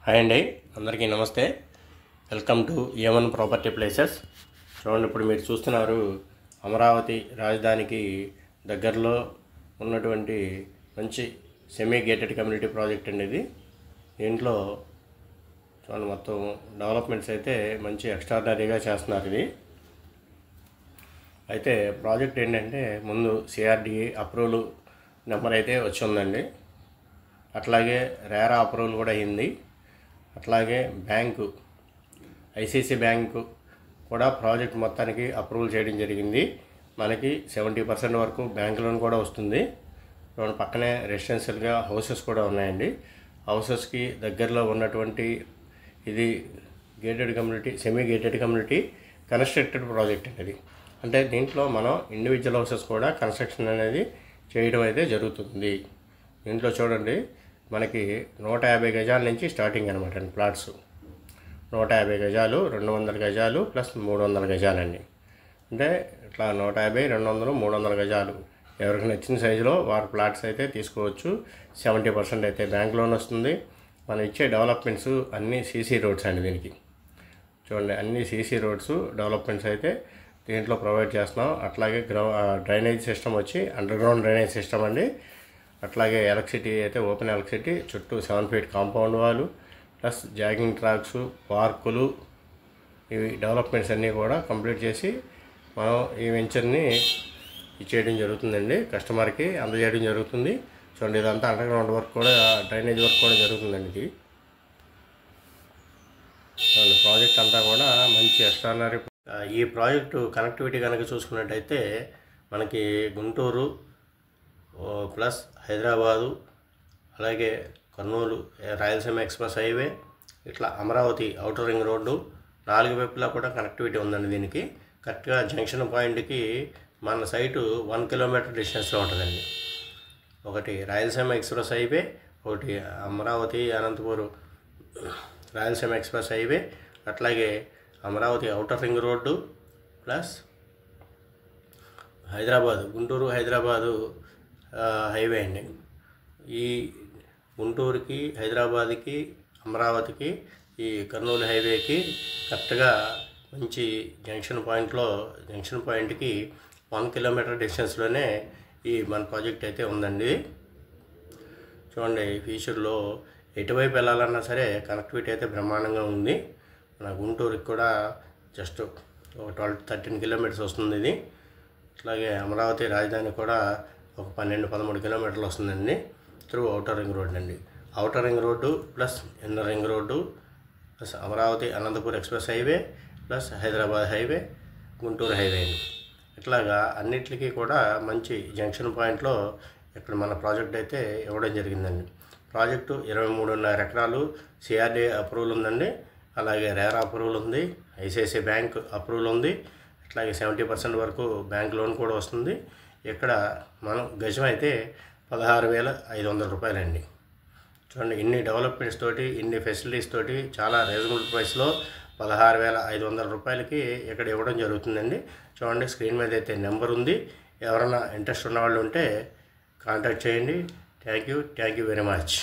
Hi అండి, అందరికీ నమస్తే. వెల్కమ్ టు ఏమన్ ప్రాపర్టీ ప్లేసెస్. చూడండి, ఇప్పుడు మీరు చూస్తున్నారు అమరావతి రాజధానికి దగ్గరలో ఉన్నటువంటి మంచి సెమీ గేటెడ్ కమ్యూనిటీ ప్రాజెక్ట్ అండి ఇది. దీంట్లో చూడండి, మొత్తం డెవలప్మెంట్స్ అయితే మంచి ఎక్స్ట్రాడినరీగా చేస్తున్నారు. ఇది అయితే ప్రాజెక్ట్ ఏంటంటే ముందు సిఆర్డిఏ అప్రూవల్ నెంబర్ అయితే వచ్చి ఉందండి. అట్లాగే రేరా అప్రూవల్ కూడా అయింది. అట్లాగే బ్యాంకు ఐసిఐసిఐ బ్యాంకు కూడా ప్రాజెక్ట్ మొత్తానికి అప్రూవల్ చేయడం జరిగింది. మనకి 70% వరకు బ్యాంక్ లోన్ కూడా వస్తుంది. పక్కనే రెసిడెన్షియల్గా హౌసెస్ కూడా ఉన్నాయండి. హౌసెస్కి దగ్గరలో ఉన్నటువంటి ఇది gated community, semi gated community constructed project అనేది. అంటే దీంట్లో మనం ఇండివిజువల్ హౌసెస్ కూడా కన్స్ట్రక్షన్ అనేది చేయడం అయితే జరుగుతుంది. దీంట్లో చూడండి, మనకి 150 గజాల నుంచి స్టార్టింగ్ అనమాట అండి. ప్లాట్స్ 150 గజాలు, 200 గజాలు ప్లస్ 300 గజాలండి. అంటే ఇట్లా 150, 200, 300 గజాలు ఎవరికి నచ్చిన సైజులో వారి ప్లాట్స్ అయితే తీసుకోవచ్చు. 70% అయితే బ్యాంక్ లోన్ వస్తుంది. మనం ఇచ్చే డెవలప్మెంట్స్ అన్నీ సీసీ రోడ్స్ అండి. దీనికి చూడండి, అన్ని సీసీ రోడ్స్ డెవలప్మెంట్స్ అయితే దీంట్లో ప్రొవైడ్ చేస్తున్నాం. అట్లాగే డ్రైనేజ్ సిస్టమ్ వచ్చి అండర్ గ్రౌండ్ డ్రైనేజ్ సిస్టమ్ అండి. అట్లాగే ఎలక్ట్రిసిటీ అయితే ఓపెన్ ఎలక్ట్రిసిటీ, చుట్టూ 7 ఫీట్ కాంపౌండ్ వాళ్ళు ప్లస్ జాగింగ్ ట్రాక్స్, పార్కులు, ఇవి డెవలప్మెంట్స్ అన్నీ కూడా కంప్లీట్ చేసి మనం ఈ వెంచర్ని ఇచ్చేయడం జరుగుతుందండి. కస్టమర్కి అందజేయడం జరుగుతుంది. చూడండి, ఇదంతా అండర్ గ్రౌండ్ వర్క్ కూడా, డ్రైనేజ్ వర్క్ కూడా జరుగుతుందండి. ఇది చూడండి, ప్రాజెక్ట్ అంతా కూడా మంచి ఎక్స్ట్రాడినరీ. ఈ ప్రాజెక్టు కనెక్టివిటీ కనుక చూసుకున్నట్టయితే మనకి గుంటూరు ప్లస్ హైదరాబాదు, అలాగే కర్నూలు రాయలసీమ ఎక్స్ప్రెస్ హైవే, ఇట్లా అమరావతి ఔటర్ రింగ్ రోడ్డు 4 వైపులా కూడా కనెక్టివిటీ ఉందండి. దీనికి కరెక్ట్గా జంక్షన్ పాయింట్కి మన సైటు 1 కిలోమీటర్ డిస్టెన్స్లో ఉంటుందండి. ఒకటి రాయలసీమ ఎక్స్ప్రెస్ హైవే, ఒకటి అమరావతి అనంతపురం రాయలసీమ ఎక్స్ప్రెస్ హైవే, అట్లాగే Amaravati outer ring road plus Hyderabad, Guntur Hyderabad highway అండి. ఈ గుంటూరుకి, హైదరాబాద్కి, అమరావతికి, ఈ కర్నూలు హైవేకి కరెక్ట్గా మంచి జంక్షన్ పాయింట్కి 1 కిలోమీటర్ డిస్టెన్స్లోనే ఈ మన ప్రాజెక్ట్ అయితే ఉందండి. చూడండి, ఫ్యూచర్లో ఎటువైపు వెళ్ళాలన్నా సరే కనెక్టివిటీ అయితే బ్రహ్మాండంగా ఉంది. మన గుంటూరుకి కూడా జస్ట్ ఒక 12-13 కిలోమీటర్స్ వస్తుంది ఇది. అట్లాగే అమరావతి రాజధాని కూడా ఒక 12-13 కిలోమీటర్లు వస్తుందండి త్రూ ఔటర్ రింగ్ రోడ్ అండి. Outer ring road plus inner ring road plus Amaravati Anantapur express highway plus Hyderabad highway, Guntur highway అండి. ఇట్లాగా అన్నిటికీ కూడా మంచి జంక్షన్ పాయింట్లో ఇక్కడ మన ప్రాజెక్ట్ అయితే ఇవ్వడం జరిగిందండి. ప్రాజెక్టు 23.5 ఎకరాలు సిఆర్డీఏ అప్రూవల్ ఉందండి. అలాగే రేరా అప్రూవల్ ఉంది, ఐసిఐసిఐ బ్యాంక్ అప్రూవల్ ఉంది. అట్లాగే 70% వరకు బ్యాంక్ లోన్ కూడా వస్తుంది. ఇక్కడ మనం గజం అయితే 16,500 రూపాయలండి. చూడండి, ఇన్ని డెవలప్మెంట్స్ తోటి, ఇన్ని ఫెసిలిటీస్ తోటి చాలా రీజనబుల్ ప్రైస్లో 16,500 రూపాయలకి ఇక్కడ ఇవ్వడం జరుగుతుందండి. చూడండి, స్క్రీన్ మీద అయితే నెంబర్ ఉంది. ఎవరైనా ఇంట్రెస్ట్ ఉన్న వాళ్ళు ఉంటే కాంటాక్ట్ చేయండి. Thank you very much.